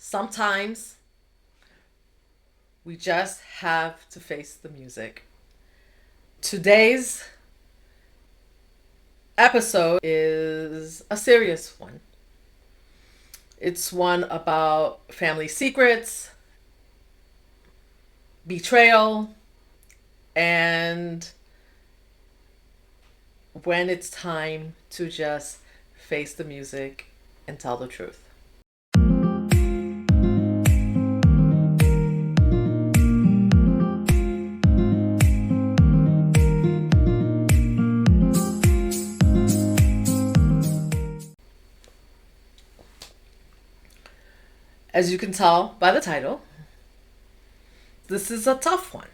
Sometimes we just have to face the music. Today's episode is a serious one. It's one about family secrets, betrayal, and when it's time to just face the music and tell the truth. As you can tell by the title, this is a tough one.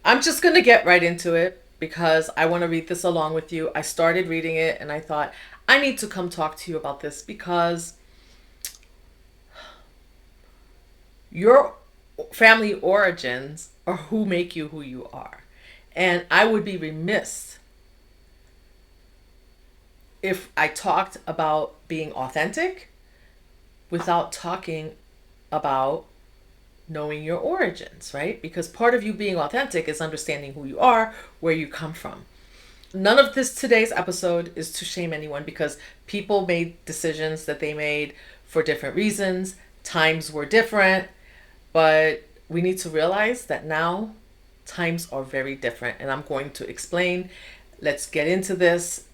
I'm just going to get right into it because I want to read this along with you. I started reading it and I thought, I need to come talk to you about this because your family origins are who make you who you are. And I would be remiss if I talked about being authentic without talking about knowing your origins, right? Because part of you being authentic is understanding who you are, where you come from. None of this today's episode is to shame anyone because people made decisions that they made for different reasons. Times were different, but we need to realize that now times are very different. And I'm going to explain. Let's get into this.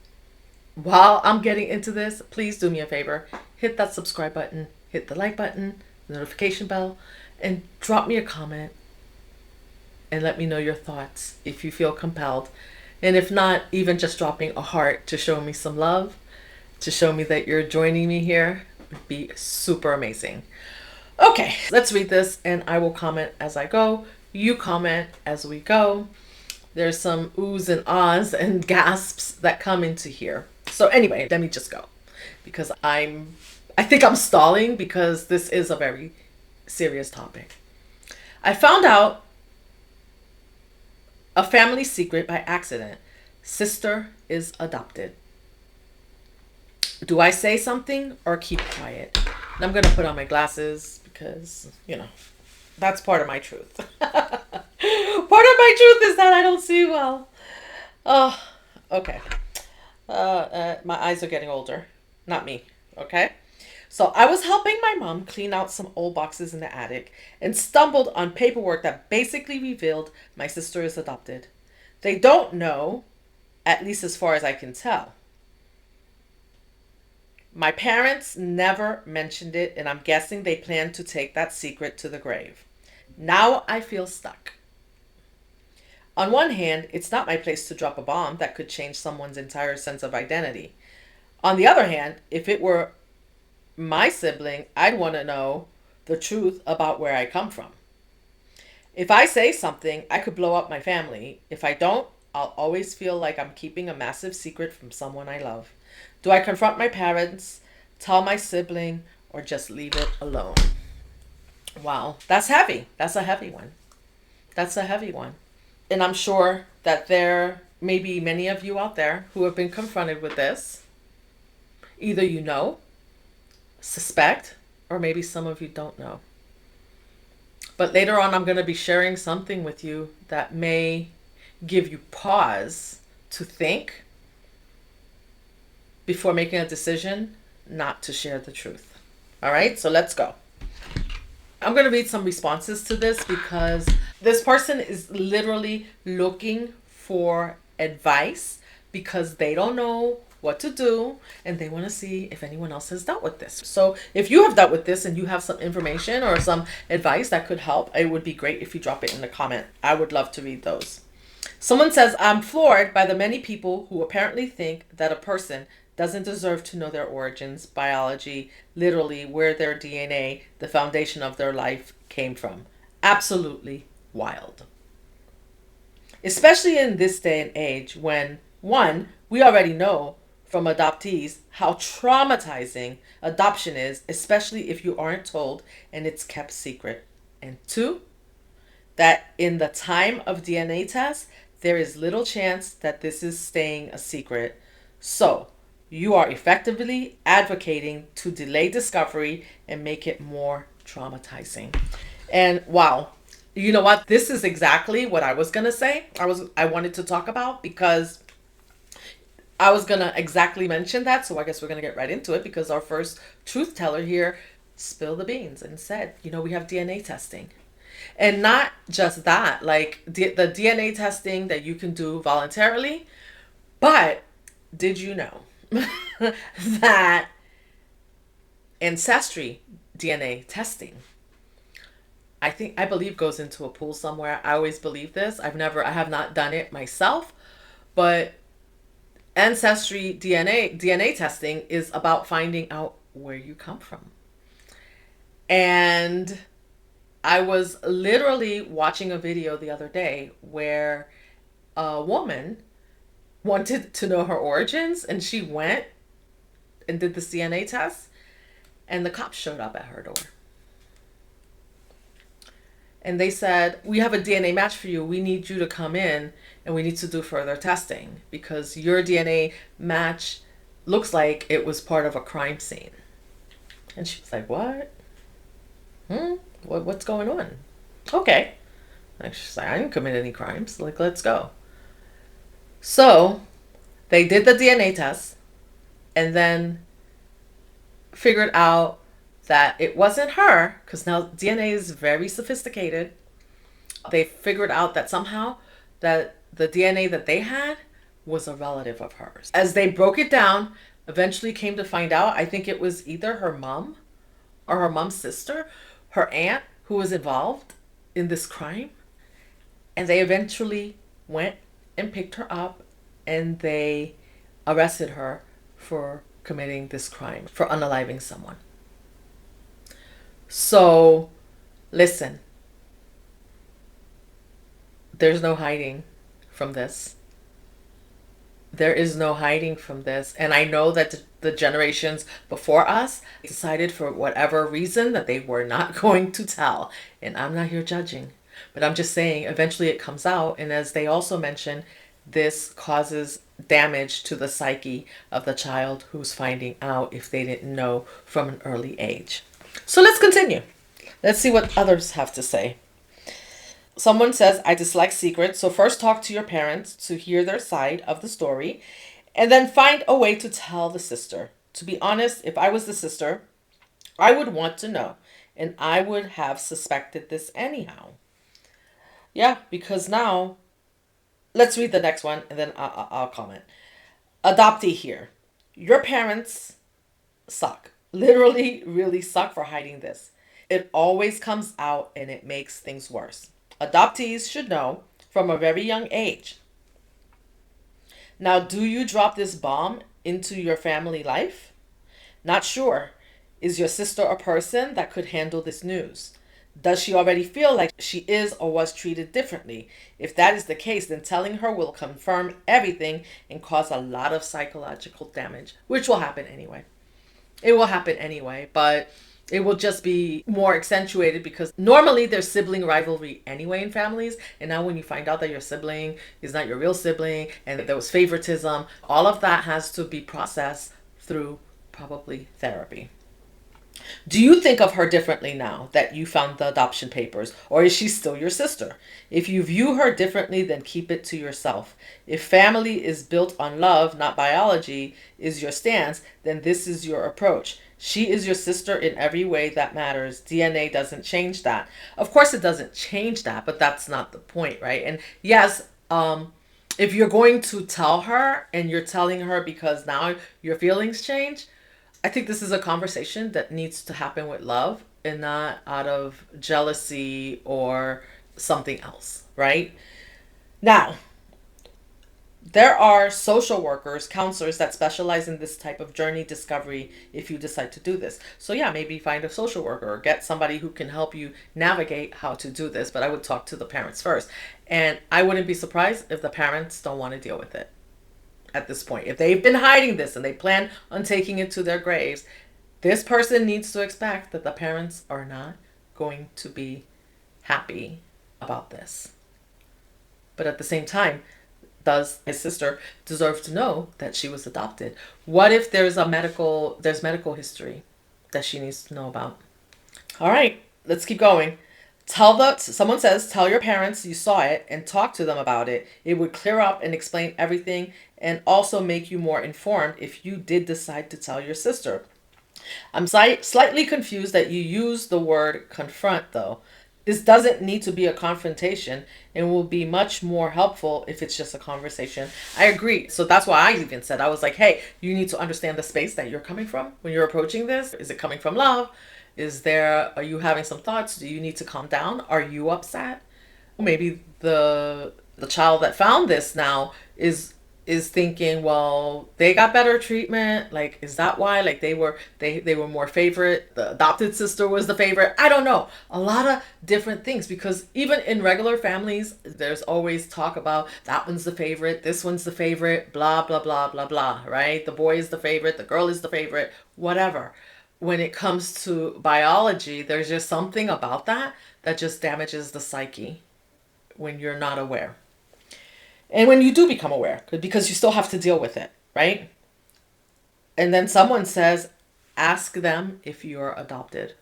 While I'm getting into this, please do me a favor. Hit that subscribe button, hit the like button, the notification bell, and drop me a comment and let me know your thoughts if you feel compelled. And if not, even just dropping a heart to show me some love, to show me that you're joining me here would be super amazing. Okay, let's read this and I will comment as I go. You comment as we go. There's some oohs and ahs and gasps that come into here. So anyway, let me just go because I think I'm stalling because this is a very serious topic. I found out a family secret by accident. Sister is adopted. Do I say something or keep quiet? And I'm going to put on my glasses because, that's part of my truth. Part of my truth is that I don't see well. Oh, okay. My eyes are getting older. Not me, okay? So I was helping my mom clean out some old boxes in the attic and stumbled on paperwork that basically revealed my sister is adopted. They don't know, at least as far as I can tell. My parents never mentioned it, and I'm guessing they plan to take that secret to the grave. Now I feel stuck. On one hand, it's not my place to drop a bomb that could change someone's entire sense of identity. On the other hand, if it were my sibling, I'd want to know the truth about where I come from. If I say something, I could blow up my family. If I don't, I'll always feel like I'm keeping a massive secret from someone I love. Do I confront my parents, tell my sibling, or just leave it alone? Wow, that's heavy. That's a heavy one. That's a heavy one. And I'm sure that there may be many of you out there who have been confronted with this. Either you know, suspect, or maybe some of you don't know. But later on, I'm going to be sharing something with you that may give you pause to think before making a decision not to share the truth. All right, so let's go. I'm going to read some responses to this because this person is literally looking for advice because they don't know what to do and they want to see if anyone else has dealt with this. So if you have dealt with this and you have some information or some advice that could help, it would be great if you drop it in the comment. I would love to read those. Someone says, I'm floored by the many people who apparently think that a person doesn't deserve to know their origins, biology, literally where their DNA, the foundation of their life, came from. Absolutely wild. Especially in this day and age when, one, we already know from adoptees how traumatizing adoption is, especially if you aren't told and it's kept secret. And two, that in the time of DNA tests, there is little chance that this is staying a secret. So, you are effectively advocating to delay discovery and make it more traumatizing. And wow, you know what? This is exactly what I was going to say. I wanted to talk about, because I was going to exactly mention that. So I guess we're going to get right into it, because our first truth teller here spilled the beans and said, we have DNA testing. And not just that, like the DNA testing that you can do voluntarily, but did you know that ancestry DNA testing, I believe, goes into a pool somewhere. I always believe this. I have not done it myself, but ancestry DNA testing is about finding out where you come from. And I was literally watching a video the other day where a woman wanted to know her origins, and she went and did the DNA test, and the cops showed up at her door. And they said, "We have a DNA match for you. We need you to come in and we need to do further testing because your DNA match looks like it was part of a crime scene." And she was like, "What? What's going on?" "Okay." And she's like, "I didn't commit any crimes. Like, let's go." So they did the DNA test and then figured out that it wasn't her, because now DNA is very sophisticated. They figured out that somehow that the DNA that they had was a relative of hers. As they broke it down, eventually came to find out, I think it was either her mom or her mom's sister, her aunt, who was involved in this crime. And they eventually went and picked her up, and they arrested her for committing this crime, for unaliving someone. So, listen, there's no hiding from this. There is no hiding from this. And I know that the generations before us decided, for whatever reason, that they were not going to tell. And I'm not here judging, but I'm just saying eventually it comes out. And as they also mention, this causes damage to the psyche of the child who's finding out if they didn't know from an early age. So let's continue. Let's see what others have to say. Someone says, "I dislike secrets, so first talk to your parents to hear their side of the story, and then find a way to tell the sister. To be honest, if I was the sister, I would want to know, and I would have suspected this anyhow." Yeah, because now, let's read the next one, and then I'll comment. Adoptee here. Your parents suck. Literally, really suck for hiding this. It always comes out and it makes things worse. Adoptees should know from a very young age. Now, do you drop this bomb into your family life? Not sure. Is your sister a person that could handle this news? Does she already feel like she is or was treated differently? If that is the case, then telling her will confirm everything and cause a lot of psychological damage, which will happen anyway. It will happen anyway, but it will just be more accentuated because normally there's sibling rivalry anyway in families. And now when you find out that your sibling is not your real sibling and there was favoritism, all of that has to be processed through probably therapy. Do you think of her differently now that you found the adoption papers, or is she still your sister? If you view her differently, then keep it to yourself. If family is built on love, not biology, is your stance, then this is your approach. She is your sister in every way that matters. DNA doesn't change that. Of course it doesn't change that, but that's not the point, right? And yes, if you're going to tell her and you're telling her because now your feelings change, I think this is a conversation that needs to happen with love and not out of jealousy or something else, right? Now, there are social workers, counselors that specialize in this type of journey discovery if you decide to do this. So yeah, maybe find a social worker or get somebody who can help you navigate how to do this. But I would talk to the parents first. And I wouldn't be surprised if the parents don't want to deal with it at this point. If they've been hiding this and they plan on taking it to their graves, this person needs to expect that the parents are not going to be happy about this. But at the same time, Does his sister deserve to know that she was adopted? What if there's medical history that she needs to know about? All right, let's keep going. Someone says, tell your parents you saw it and talk to them about it. It would clear up and explain everything and also make you more informed if you did decide to tell your sister. I'm slightly confused that you use the word confront, though. This doesn't need to be a confrontation and will be much more helpful if it's just a conversation. I agree. So that's why I even said, I was like, hey, you need to understand the space that you're coming from when you're approaching this. Is it coming from love? Are you having some thoughts? Do you need to calm down? Are you upset? Maybe the child that found this now is thinking, well, they got better treatment. Like, is that why? Like they were more favorite. The adopted sister was the favorite. I don't know. A lot of different things, because even in regular families, there's always talk about that one's the favorite, this one's the favorite, blah, blah, blah, blah, blah, right? The boy is the favorite, the girl is the favorite, whatever. When it comes to biology, there's just something about that just damages the psyche when you're not aware. And when you do become aware, because you still have to deal with it, right? And then someone says, ask them if you're adopted.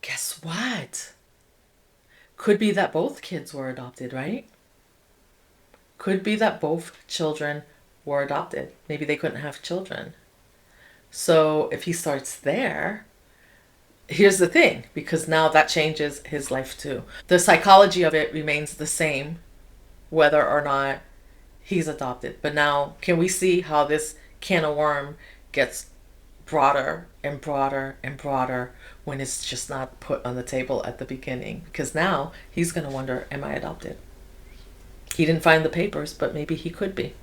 Guess what? Could be that both kids were adopted, right? Could be that both children were adopted. Maybe they couldn't have children. So if he starts there, here's the thing, because now that changes his life too. The psychology of it remains the same, whether or not he's adopted. But now, can we see how this can of worm gets broader and broader and broader when it's just not put on the table at the beginning? Because now he's going to wonder, am I adopted? He didn't find the papers, but maybe he could be.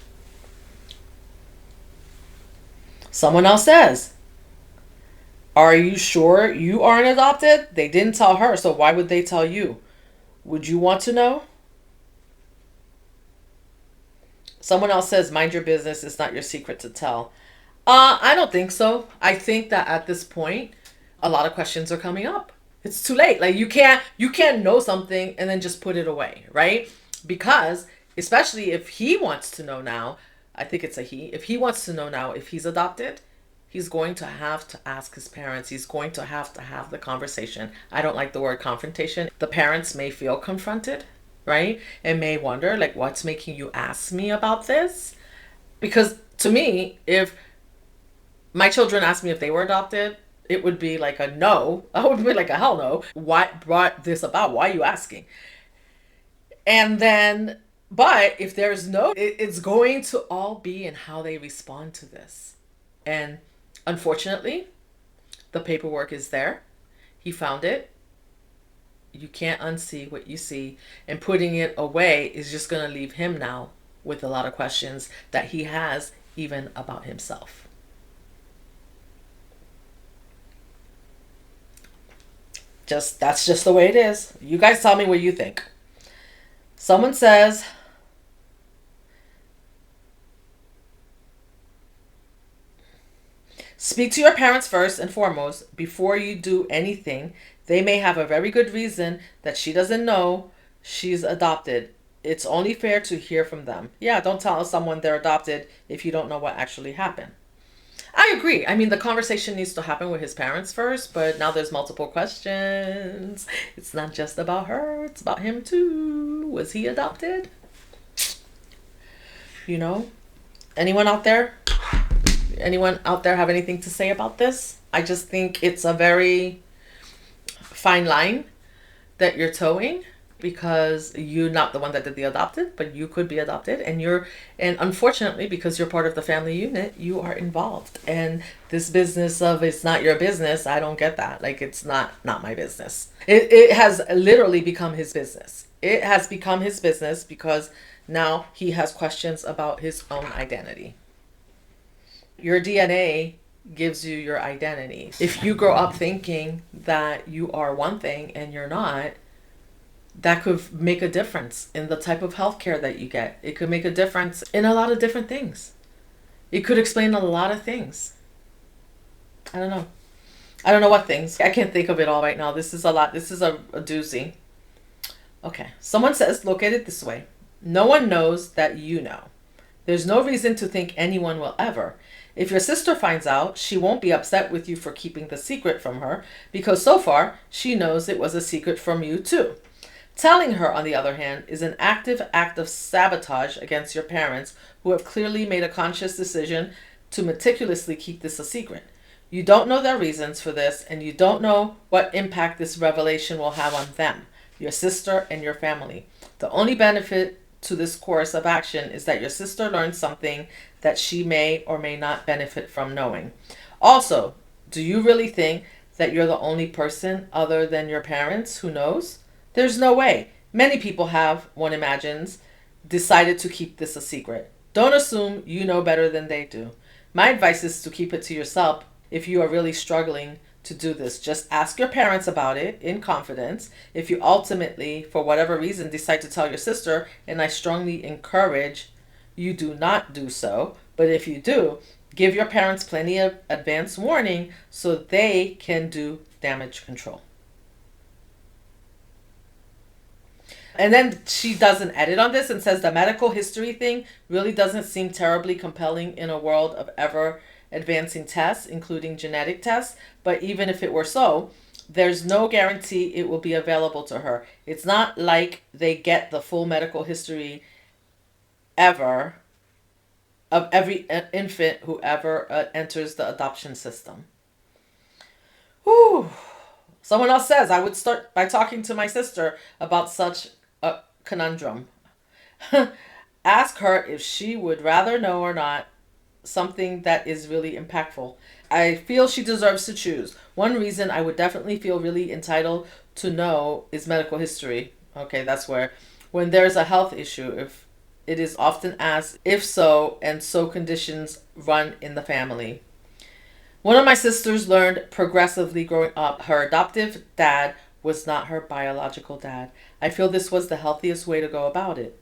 Someone else says, are you sure you aren't adopted? They didn't tell her, so why would they tell you? Would you want to know? Someone else says, mind your business. It's not your secret to tell. I don't think so. I think that at this point, a lot of questions are coming up. It's too late. Like you can't know something and then just put it away, right? Because especially if he wants to know now, I think it's a he. If he wants to know now if he's adopted, he's going to have to ask his parents. He's going to have the conversation. I don't like the word confrontation. The parents may feel confronted, right? And may wonder, like, what's making you ask me about this? Because to me, if my children asked me if they were adopted, it would be like a no. I would be like a hell no. What brought this about? Why are you asking? And then, but if there's no, it's going to all be in how they respond to this. And unfortunately, the paperwork is there. He found it. You can't unsee what you see. And putting it away is just going to leave him now with a lot of questions that he has even about himself. That's just the way it is. You guys tell me what you think. Someone says, speak to your parents first and foremost before you do anything. They may have a very good reason that she doesn't know she's adopted. It's only fair to hear from them. Yeah, don't tell someone they're adopted if you don't know what actually happened. I agree. I mean, the conversation needs to happen with his parents first, but now there's multiple questions. It's not just about her, it's about him too. Was he adopted? You know? Anyone out there have anything to say about this? I just think it's a very fine line that you're towing, because you're not the one that did the adopted, but you could be adopted, and unfortunately, because you're part of the family unit, you are involved. And this business of it's not your business, I don't get that. Like, it's not my business. It has literally become his business. It has become his business because now he has questions about his own identity. Your DNA gives you your identity. If you grow up thinking that you are one thing and you're not, that could make a difference in the type of healthcare that you get. It could make a difference in a lot of different things. It could explain a lot of things. I don't know. I don't know what things. I can't think of it all right now. This is a lot. This is a doozy. Okay. Someone says, look at it this way. No one knows that you know. There's no reason to think anyone will ever. If your sister finds out, she won't be upset with you for keeping the secret from her, because so far she knows it was a secret from you too. Telling her, on the other hand, is an active act of sabotage against your parents, who have clearly made a conscious decision to meticulously keep this a secret. You don't know their reasons for this, and you don't know what impact this revelation will have on them, your sister, and your family. The only benefit to this course of action is that your sister learns something that she may or may not benefit from knowing. Also, do you really think that you're the only person other than your parents who knows? There's no way. Many people have, one imagines, decided to keep this a secret. Don't assume you know better than they do. My advice is to keep it to yourself if you are really struggling to do this. Just ask your parents about it in confidence. If you ultimately, for whatever reason, decide to tell your sister, and I strongly encourage you do not do so, but if you do, give your parents plenty of advance warning so they can do damage control. And then she does an edit on this and says the medical history thing really doesn't seem terribly compelling in a world of ever advancing tests, including genetic tests. But even if it were so, there's no guarantee it will be available to her. It's not like they get the full medical history ever of every infant who ever enters the adoption system. Whew. Someone else says, I would start by talking to my sister about such a conundrum. Ask her if she would rather know or not something that is really impactful. I feel she deserves to choose. One reason I would definitely feel really entitled to know is medical history. Okay, that's where, when there's a health issue, if it is often asked if so, and so conditions run in the family. One of my sisters learned progressively growing up her adoptive dad was not her biological dad. I feel this was the healthiest way to go about it.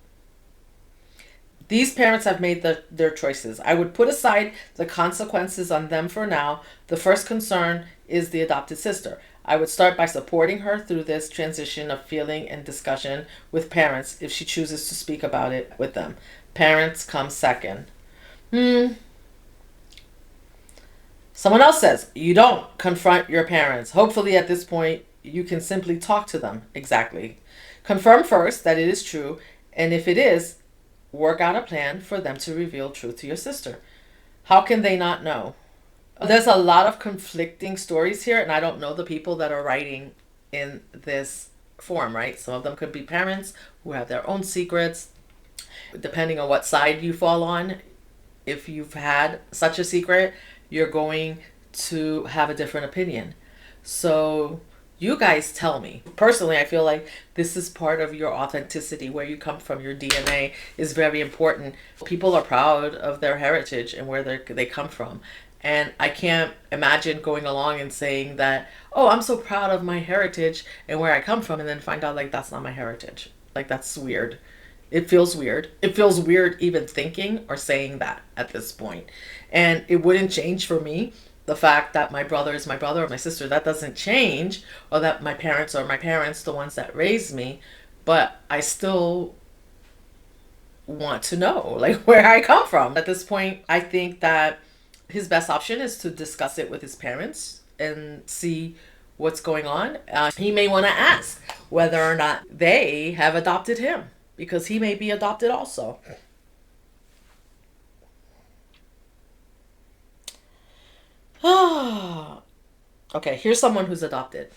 These parents have made their choices. I would put aside the consequences on them for now. The first concern is the adopted sister. I would start by supporting her through this transition of feeling and discussion with parents if she chooses to speak about it with them. Parents come second. Someone else says, you don't confront your parents. Hopefully at this point, you can simply talk to them. Exactly. Confirm first that it is true, and if it is, work out a plan for them to reveal truth to your sister. How can they not know? There's a lot of conflicting stories here, and I don't know the people that are writing in this form, right? Some of them could be parents who have their own secrets, depending on what side you fall on. If you've had such a secret, you're going to have a different opinion. So you guys tell me. Personally, I feel like this is part of your authenticity. Where you come from, your DNA is very important. People are proud of their heritage and where they come from. And I can't imagine going along and saying that, oh, I'm so proud of my heritage and where I come from, and then find out like that's not my heritage. Like, that's weird. It feels weird. It feels weird even thinking or saying that at this point. And it wouldn't change for me the fact that my brother is my brother or my sister. That doesn't change. Or that my parents are my parents, the ones that raised me. But I still want to know like where I come from. At this point, I think that his best option is to discuss it with his parents and see what's going on. He may want to ask whether or not they have adopted him, because he may be adopted also. Okay, here's someone who's adopted.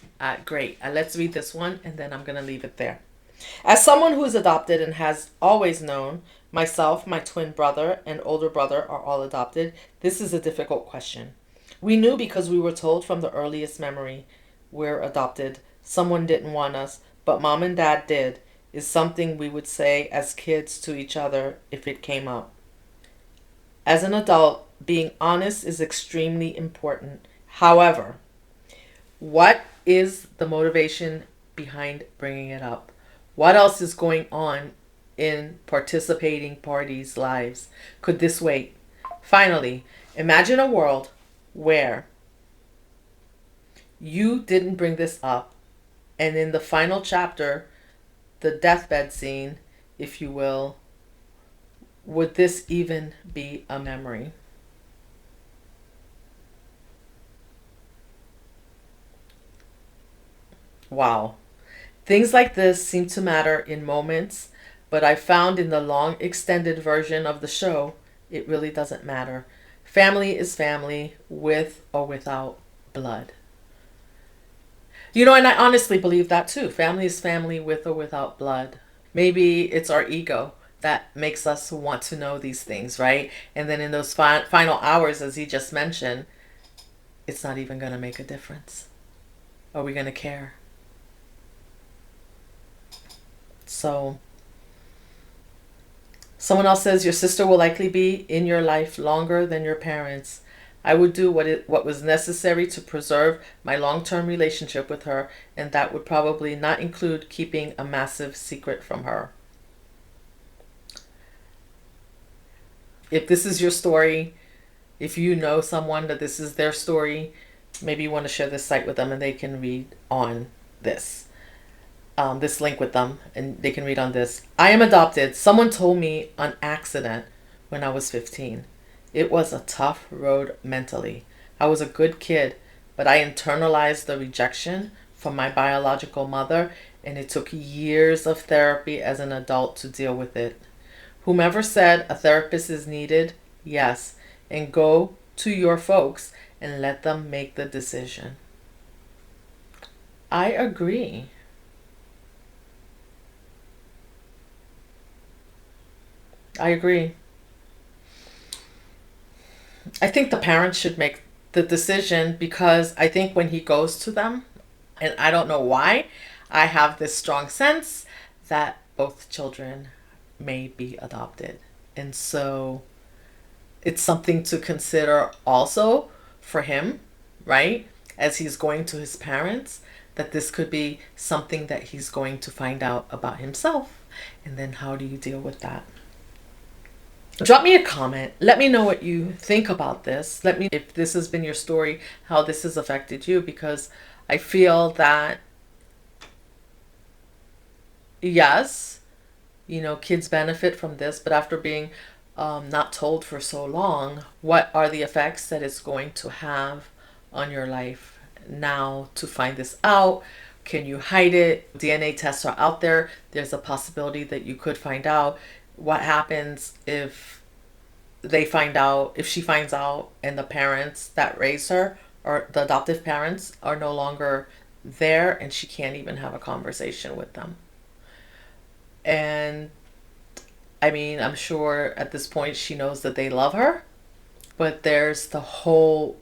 Great. Let's read this one, and then I'm going to leave it there. As someone who is adopted and has always known, myself, my twin brother, and older brother are all adopted, this is a difficult question. We knew because we were told from the earliest memory we're adopted. Someone didn't want us, but mom and dad did, is something we would say as kids to each other if it came up. As an adult, being honest is extremely important. However, what is the motivation behind bringing it up? What else is going on in participating parties' lives? Could this wait? Finally, imagine a world where you didn't bring this up, and in the final chapter, the deathbed scene, if you will, would this even be a memory? Wow. Things like this seem to matter in moments, but I found in the long extended version of the show, it really doesn't matter. Family is family with or without blood. And I honestly believe that too. Family is family with or without blood. Maybe it's our ego that makes us want to know these things, right? And then in those final hours, as he just mentioned, it's not even going to make a difference. Are we going to care? So, someone else says your sister will likely be in your life longer than your parents. I would do what was necessary to preserve my long-term relationship with her, and that would probably not include keeping a massive secret from her. If this is your story, if you know someone that this is their story, maybe you want to share this site with them and they can read on this. This link with them and they can read on this. I am adopted. Someone told me on accident when I was 15. It was a tough road mentally. I was a good kid, but I internalized the rejection from my biological mother, and it took years of therapy as an adult to deal with it. Whomever said a therapist is needed, yes, and go to your folks and let them make the decision. I agree. I agree. I think the parents should make the decision because I think when he goes to them, and I don't know why, I have this strong sense that both children may be adopted. And so it's something to consider also for him, right? As he's going to his parents, that this could be something that he's going to find out about himself. And then how do you deal with that? Drop me a comment. Let me know what you think about this. Let me, if this has been your story, how this has affected you, because I feel that, yes, kids benefit from this, but after being not told for so long, what are the effects that it's going to have on your life? Now, to find this out, can you hide it? DNA tests are out there. There's a possibility that you could find out. What happens if she finds out and the parents that raised her or the adoptive parents are no longer there and she can't even have a conversation with them? And I mean, I'm sure at this point she knows that they love her, but there's the whole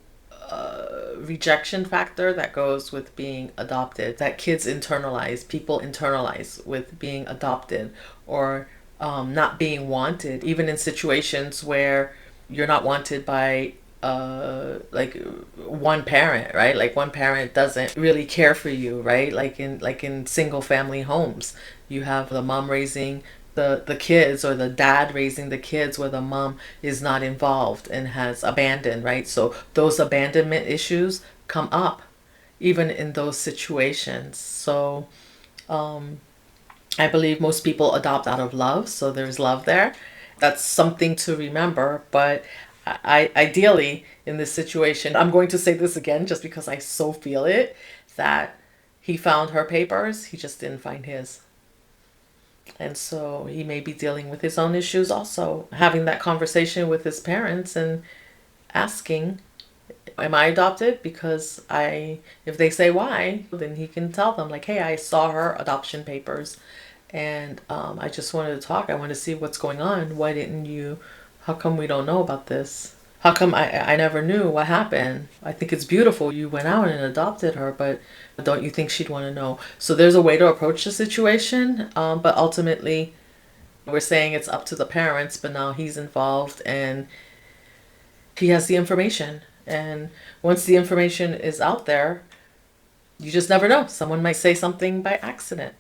rejection factor that goes with being adopted, that people internalize with being adopted, or not being wanted, even in situations where you're not wanted by like one parent, right? Like one parent doesn't really care for you, right? Like in single family homes, you have the mom raising the kids, or the dad raising the kids, where the mom is not involved and has abandoned, right? So those abandonment issues come up even in those situations. So I believe most people adopt out of love, so there's love there. That's something to remember. But ideally, in this situation, I'm going to say this again just because I so feel it, that he found her papers, he just didn't find his. And so he may be dealing with his own issues also, having that conversation with his parents and asking, am I adopted? Because if they say why, then he can tell them, like, hey, I saw her adoption papers and I just wanted to talk. I want to see what's going on. How come we don't know about this? How come I never knew what happened? I think it's beautiful you went out and adopted her, but don't you think she'd want to know? So there's a way to approach the situation, but ultimately we're saying it's up to the parents, but now he's involved and he has the information. And once the information is out there, you just never know. Someone might say something by accident.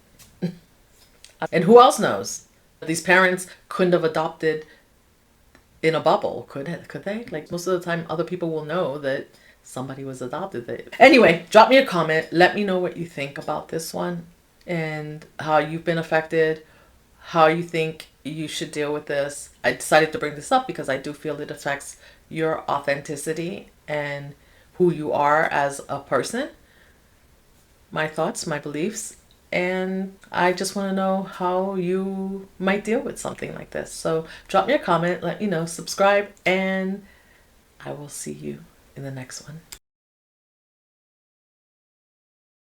And who else knows? These parents couldn't have adopted in a bubble, could they? Like, most of the time, other people will know that somebody was adopted. Anyway, drop me a comment. Let me know what you think about this one and how you've been affected, how you think you should deal with this. I decided to bring this up because I do feel it affects your authenticity and who you are as a person, my thoughts, my beliefs, and I just want to know how you might deal with something like this. So drop me a comment, let me know, subscribe, and I will see you in the next one.